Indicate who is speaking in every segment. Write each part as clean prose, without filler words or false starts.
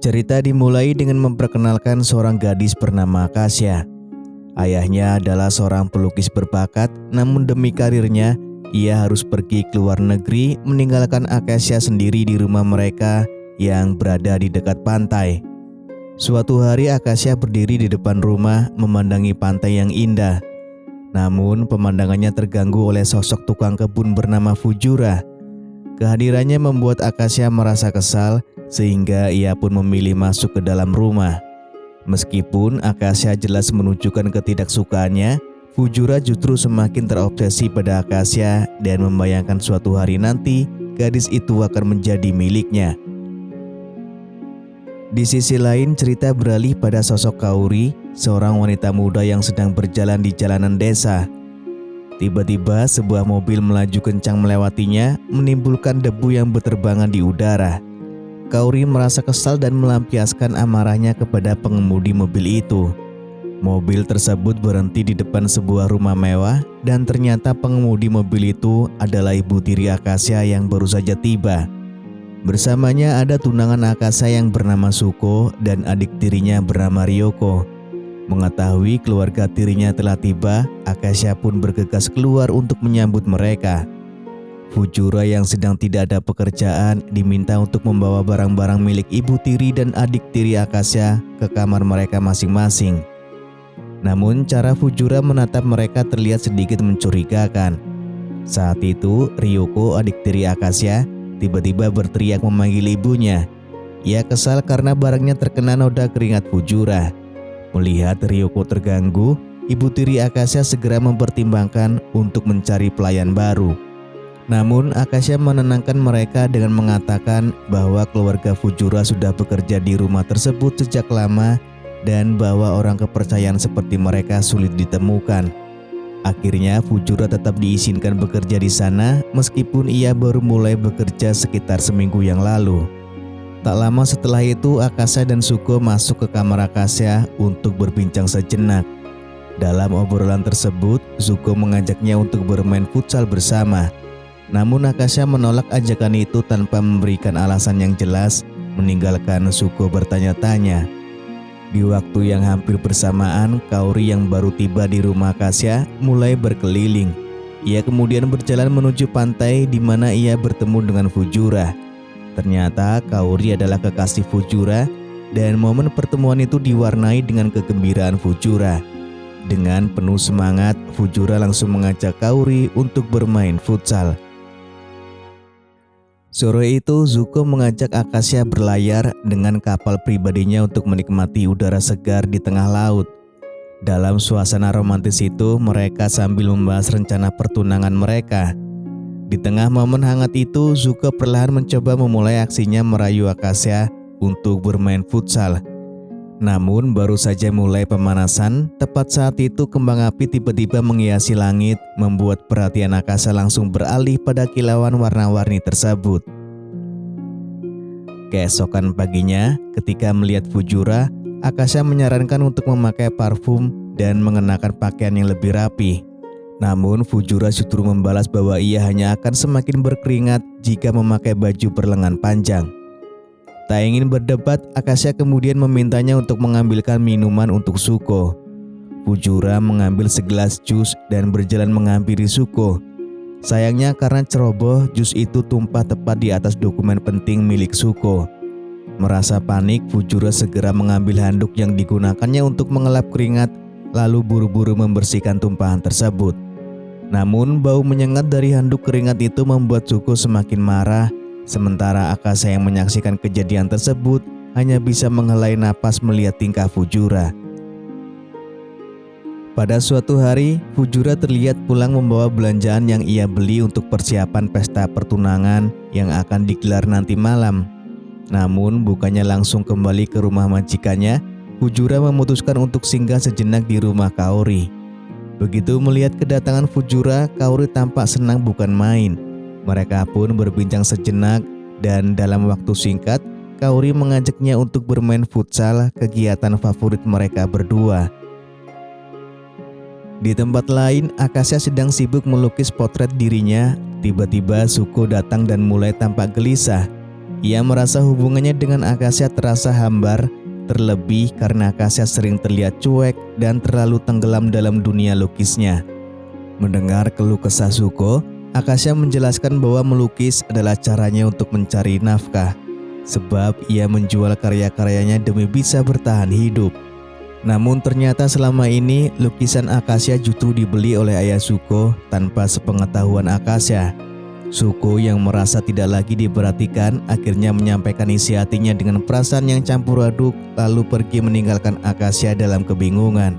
Speaker 1: Cerita dimulai dengan memperkenalkan seorang gadis bernama Akasha. Ayahnya adalah seorang pelukis berbakat, namun demi karirnya, ia harus pergi ke luar negeri meninggalkan Akasha sendiri di rumah mereka yang berada di dekat pantai. Suatu hari Akasha berdiri di depan rumah memandangi pantai yang indah. Namun pemandangannya terganggu oleh sosok tukang kebun bernama Fujura. Kehadirannya membuat Akasha merasa kesal sehingga ia pun memilih masuk ke dalam rumah. Meskipun Akasha jelas menunjukkan ketidaksukaannya, Fujura justru semakin terobsesi pada Akasha dan membayangkan suatu hari nanti gadis itu akan menjadi miliknya. Di sisi lain, cerita beralih pada sosok Kaori, seorang wanita muda yang sedang berjalan di jalanan desa. Tiba-tiba sebuah mobil melaju kencang melewatinya, menimbulkan debu yang berterbangan di udara. Kaori merasa kesal dan melampiaskan amarahnya kepada pengemudi mobil itu. Mobil tersebut berhenti di depan sebuah rumah mewah dan ternyata pengemudi mobil itu adalah ibu tiri Akasha yang baru saja tiba. Bersamanya ada tunangan Akasha yang bernama Suko dan adik tirinya bernama Ryoko. Mengetahui keluarga tirinya telah tiba, Akasha pun bergegas keluar untuk menyambut mereka. Fujura yang sedang tidak ada pekerjaan diminta untuk membawa barang-barang milik ibu tiri dan adik tiri Akasha ke kamar mereka masing-masing. Namun cara Fujura menatap mereka terlihat sedikit mencurigakan. Saat itu Ryoko, adik tiri Akasha, tiba-tiba berteriak memanggil ibunya. Ia kesal karena barangnya terkena noda keringat Fujura. Melihat Ryoko terganggu, ibu tiri Akasha segera mempertimbangkan untuk mencari pelayan baru. Namun Akasha menenangkan mereka dengan mengatakan bahwa keluarga Fujura sudah bekerja di rumah tersebut sejak lama dan bahwa orang kepercayaan seperti mereka sulit ditemukan. Akhirnya Fujura tetap diizinkan bekerja di sana meskipun ia baru mulai bekerja sekitar seminggu yang lalu. Tak lama setelah itu Akasha dan Suko masuk ke kamar Akasha untuk berbincang sejenak. Dalam obrolan tersebut, Suko mengajaknya untuk bermain futsal bersama. Namun Akasha menolak ajakan itu tanpa memberikan alasan yang jelas, meninggalkan Suko bertanya-tanya. Di waktu yang hampir bersamaan, Kaori yang baru tiba di rumah Akasha mulai berkeliling. Ia kemudian berjalan menuju pantai di mana ia bertemu dengan Fujura. Ternyata Kaori adalah kekasih Fujura dan momen pertemuan itu diwarnai dengan kegembiraan Fujura. Dengan penuh semangat, Fujura langsung mengajak Kaori untuk bermain futsal. Sore itu Zuko mengajak Akasha berlayar dengan kapal pribadinya untuk menikmati udara segar di tengah laut. Dalam suasana romantis itu mereka sambil membahas rencana pertunangan mereka. Di tengah momen hangat itu Zuko perlahan mencoba memulai aksinya merayu Akasha untuk bermain futsal. Namun baru saja mulai pemanasan, tepat saat itu kembang api tiba-tiba menghiasi langit, membuat perhatian Akasha langsung beralih pada kilauan warna-warni tersebut. Keesokan paginya, ketika melihat Fujura, Akasha menyarankan untuk memakai parfum dan mengenakan pakaian yang lebih rapi. Namun Fujura justru membalas bahwa ia hanya akan semakin berkeringat jika memakai baju berlengan panjang. Tak ingin berdebat, Akasha kemudian memintanya untuk mengambilkan minuman untuk Suko. Fujura mengambil segelas jus dan berjalan menghampiri Suko. Sayangnya karena ceroboh, jus itu tumpah tepat di atas dokumen penting milik Suko. Merasa panik, Fujura segera mengambil handuk yang digunakannya untuk mengelap keringat, lalu buru-buru membersihkan tumpahan tersebut. Namun bau menyengat dari handuk keringat itu membuat Suko semakin marah. Sementara Akasha yang menyaksikan kejadian tersebut hanya bisa menghela napas melihat tingkah Fujura. Pada suatu hari, Fujura terlihat pulang membawa belanjaan yang ia beli untuk persiapan pesta pertunangan yang akan digelar nanti malam. Namun bukannya langsung kembali ke rumah majikannya, Fujura memutuskan untuk singgah sejenak di rumah Kaori. Begitu melihat kedatangan Fujura, Kaori tampak senang bukan main. Mereka pun berbincang sejenak dan dalam waktu singkat, Kaori mengajaknya untuk bermain futsal, kegiatan favorit mereka berdua. Di tempat lain, Akasha sedang sibuk melukis potret dirinya. Tiba-tiba Suko datang dan mulai tampak gelisah. Ia merasa hubungannya dengan Akasha terasa hambar, terlebih karena Akasha sering terlihat cuek dan terlalu tenggelam dalam dunia lukisnya. Mendengar keluh kesah Suko, Akasha menjelaskan bahwa melukis adalah caranya untuk mencari nafkah, sebab ia menjual karya-karyanya demi bisa bertahan hidup. Namun ternyata selama ini lukisan Akasha justru dibeli oleh ayah Suko tanpa sepengetahuan Akasha. Suko yang merasa tidak lagi diperhatikan akhirnya menyampaikan isi hatinya dengan perasaan yang campur aduk, lalu pergi meninggalkan Akasha dalam kebingungan.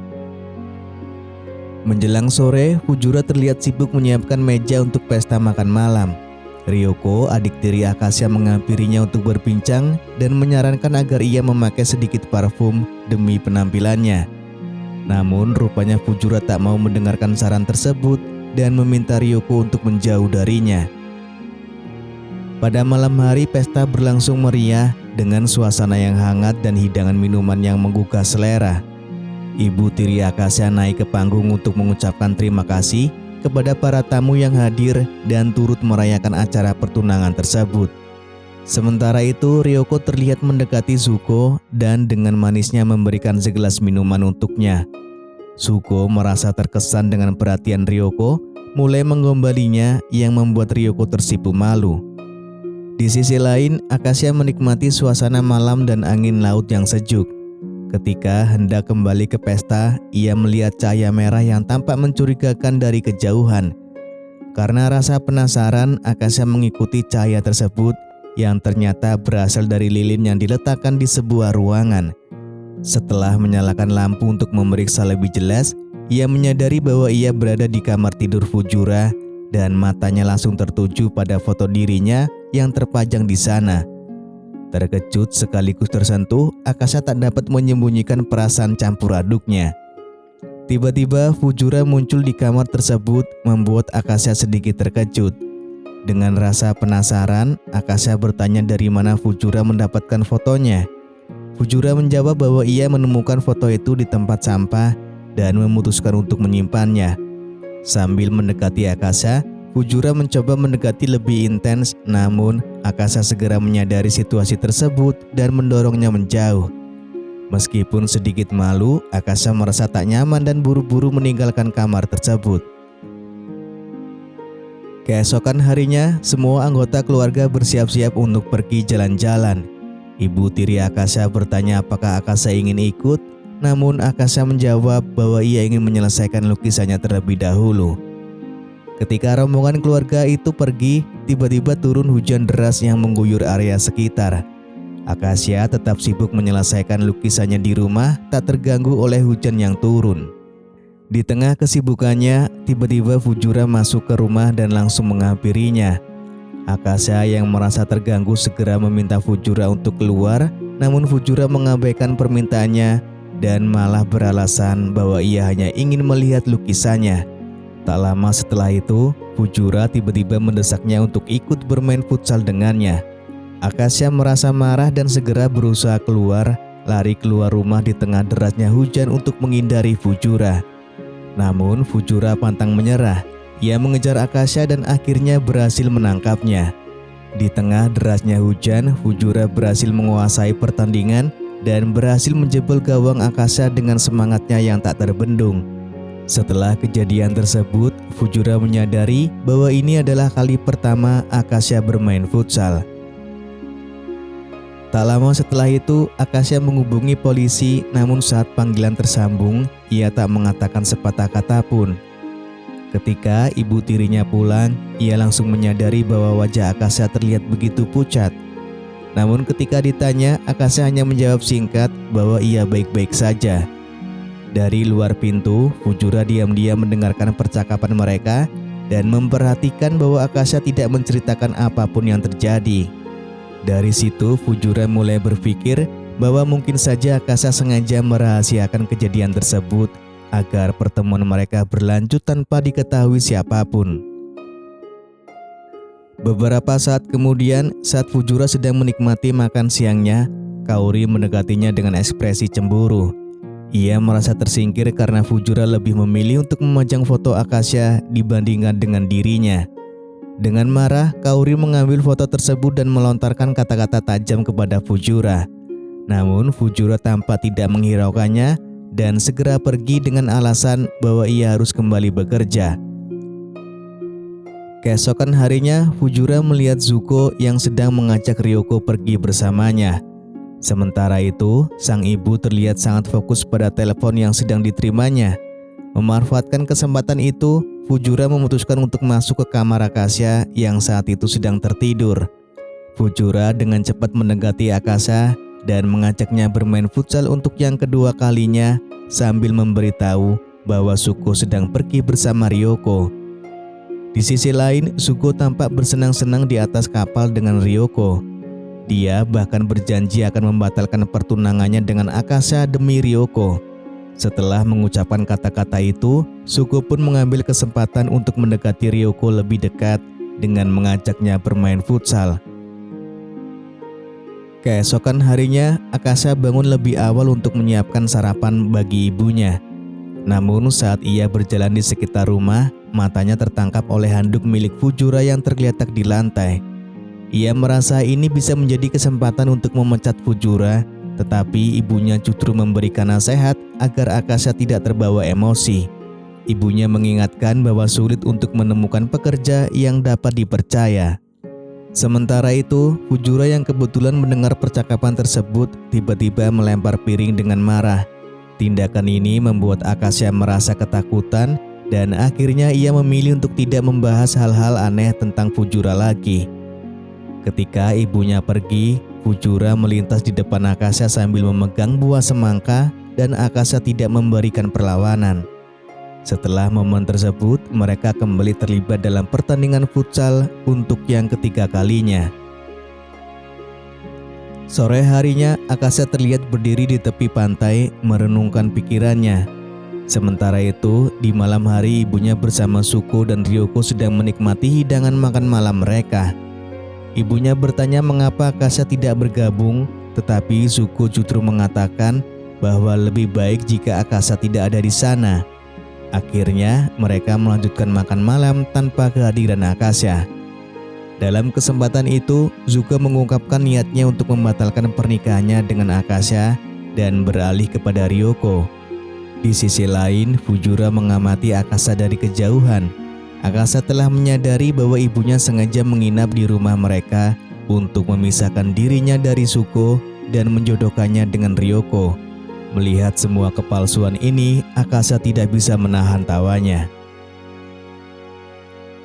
Speaker 1: Menjelang sore, Fujura terlihat sibuk menyiapkan meja untuk pesta makan malam. Ryoko, adik tiri Akasha, menghampirinya untuk berbincang dan menyarankan agar ia memakai sedikit parfum demi penampilannya. Namun rupanya Fujura tak mau mendengarkan saran tersebut dan meminta Ryoko untuk menjauh darinya. Pada malam hari pesta berlangsung meriah dengan suasana yang hangat dan hidangan minuman yang menggugah selera. Ibu tiri Akasha naik ke panggung untuk mengucapkan terima kasih kepada para tamu yang hadir dan turut merayakan acara pertunangan tersebut. Sementara itu, Ryoko terlihat mendekati Suko dan dengan manisnya memberikan segelas minuman untuknya. Suko merasa terkesan dengan perhatian Ryoko, mulai menggombalinya yang membuat Ryoko tersipu malu. Di sisi lain, Akasha menikmati suasana malam dan angin laut yang sejuk. Ketika hendak kembali ke pesta, ia melihat cahaya merah yang tampak mencurigakan dari kejauhan. Karena rasa penasaran, Akasha mengikuti cahaya tersebut yang ternyata berasal dari lilin yang diletakkan di sebuah ruangan. Setelah menyalakan lampu untuk memeriksa lebih jelas, ia menyadari bahwa ia berada di kamar tidur Fujura dan matanya langsung tertuju pada foto dirinya yang terpajang di sana. Terkejut sekaligus tersentuh, Akasha tak dapat menyembunyikan perasaan campur aduknya. Tiba-tiba Fujura muncul di kamar tersebut membuat Akasha sedikit terkejut. Dengan rasa penasaran, Akasha bertanya dari mana Fujura mendapatkan fotonya. Fujura menjawab bahwa ia menemukan foto itu di tempat sampah dan memutuskan untuk menyimpannya. Sambil mendekati Akasha, Fujura mencoba mendekati lebih intens, namun Akasha segera menyadari situasi tersebut dan mendorongnya menjauh. Meskipun sedikit malu, Akasha merasa tak nyaman dan buru-buru meninggalkan kamar tersebut. Keesokan harinya, semua anggota keluarga bersiap-siap untuk pergi jalan-jalan. Ibu tiri Akasha bertanya apakah Akasha ingin ikut, namun Akasha menjawab bahwa ia ingin menyelesaikan lukisannya terlebih dahulu. Ketika rombongan keluarga itu pergi, tiba-tiba turun hujan deras yang mengguyur area sekitar. Akasha tetap sibuk menyelesaikan lukisannya di rumah, tak terganggu oleh hujan yang turun. Di tengah kesibukannya, tiba-tiba Fujura masuk ke rumah dan langsung menghampirinya. Akasha yang merasa terganggu segera meminta Fujura untuk keluar, namun Fujura mengabaikan permintaannya dan malah beralasan bahwa ia hanya ingin melihat lukisannya. Tak lama setelah itu, Fujura tiba-tiba mendesaknya untuk ikut bermain futsal dengannya. Akasha merasa marah dan segera berusaha lari keluar rumah di tengah derasnya hujan untuk menghindari Fujura. Namun Fujura pantang menyerah. Ia mengejar Akasha dan akhirnya berhasil menangkapnya. Di tengah derasnya hujan, Fujura berhasil menguasai pertandingan dan berhasil menjebol gawang Akasha dengan semangatnya yang tak terbendung. Setelah kejadian tersebut, Fujura menyadari bahwa ini adalah kali pertama Akasha bermain futsal. Tak lama setelah itu, Akasha menghubungi polisi, namun saat panggilan tersambung, ia tak mengatakan sepatah kata pun. Ketika ibu tirinya pulang, ia langsung menyadari bahwa wajah Akasha terlihat begitu pucat. Namun ketika ditanya, Akasha hanya menjawab singkat bahwa ia baik-baik saja. Dari luar pintu, Fujura diam-diam mendengarkan percakapan mereka dan memperhatikan bahwa Akasha tidak menceritakan apapun yang terjadi. Dari situ, Fujura mulai berpikir bahwa mungkin saja Akasha sengaja merahasiakan kejadian tersebut agar pertemuan mereka berlanjut tanpa diketahui siapapun. Beberapa saat kemudian, saat Fujura sedang menikmati makan siangnya, Kaori mendekatinya dengan ekspresi cemburu. Ia merasa tersingkir karena Fujura lebih memilih untuk memajang foto Akasha dibandingkan dengan dirinya. Dengan marah, Kaori mengambil foto tersebut dan melontarkan kata-kata tajam kepada Fujura. Namun Fujura tampak tidak menghiraukannya dan segera pergi dengan alasan bahwa ia harus kembali bekerja. Keesokan harinya, Fujura melihat Zuko yang sedang mengajak Ryoko pergi bersamanya. Sementara itu, sang ibu terlihat sangat fokus pada telepon yang sedang diterimanya. Memanfaatkan kesempatan itu, Fujura memutuskan untuk masuk ke kamar Akasha yang saat itu sedang tertidur. Fujura dengan cepat mendekati Akasha dan mengajaknya bermain futsal untuk yang kedua kalinya sambil memberitahu bahwa Zuko sedang pergi bersama Ryoko. Di sisi lain, Zuko tampak bersenang-senang di atas kapal dengan Ryoko. Dia bahkan berjanji akan membatalkan pertunangannya dengan Akasha demi Ryoko. Setelah mengucapkan kata-kata itu, Zuko pun mengambil kesempatan untuk mendekati Ryoko lebih dekat dengan mengajaknya bermain futsal. Keesokan harinya, Akasha bangun lebih awal untuk menyiapkan sarapan bagi ibunya. Namun saat ia berjalan di sekitar rumah, matanya tertangkap oleh handuk milik Fujura yang tergeletak di lantai. Ia merasa ini bisa menjadi kesempatan untuk memecat Fujura, tetapi ibunya justru memberikan nasihat agar Akasha tidak terbawa emosi. Ibunya mengingatkan bahwa sulit untuk menemukan pekerja yang dapat dipercaya. Sementara itu, Fujura yang kebetulan mendengar percakapan tersebut tiba-tiba melempar piring dengan marah. Tindakan ini membuat Akasha merasa ketakutan dan akhirnya ia memilih untuk tidak membahas hal-hal aneh tentang Fujura lagi. Ketika ibunya pergi, Fujura melintas di depan Akasha sambil memegang buah semangka dan Akasha tidak memberikan perlawanan. Setelah momen tersebut, mereka kembali terlibat dalam pertandingan futsal untuk yang ketiga kalinya. Sore harinya, Akasha terlihat berdiri di tepi pantai merenungkan pikirannya. Sementara itu, di malam hari ibunya bersama Zuko dan Ryoko sedang menikmati hidangan makan malam mereka. Ibunya bertanya mengapa Akasha tidak bergabung, tetapi Zuko justru mengatakan bahwa lebih baik jika Akasha tidak ada di sana. Akhirnya, mereka melanjutkan makan malam tanpa kehadiran Akasha. Dalam kesempatan itu, Zuko mengungkapkan niatnya untuk membatalkan pernikahannya dengan Akasha dan beralih kepada Ryoko. Di sisi lain, Fujura mengamati Akasha dari kejauhan. Akasha telah menyadari bahwa ibunya sengaja menginap di rumah mereka untuk memisahkan dirinya dari Zuko dan menjodohkannya dengan Ryoko. Melihat semua kepalsuan ini, Akasha tidak bisa menahan tawanya.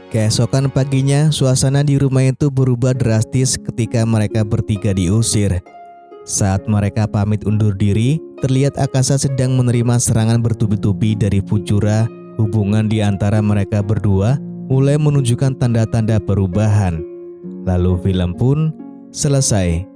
Speaker 1: Keesokan paginya, suasana di rumah itu berubah drastis ketika mereka bertiga diusir. Saat mereka pamit undur diri, terlihat Akasha sedang menerima serangan bertubi-tubi dari Fujura. Hubungan di antara mereka berdua mulai menunjukkan tanda-tanda perubahan. Lalu film pun selesai.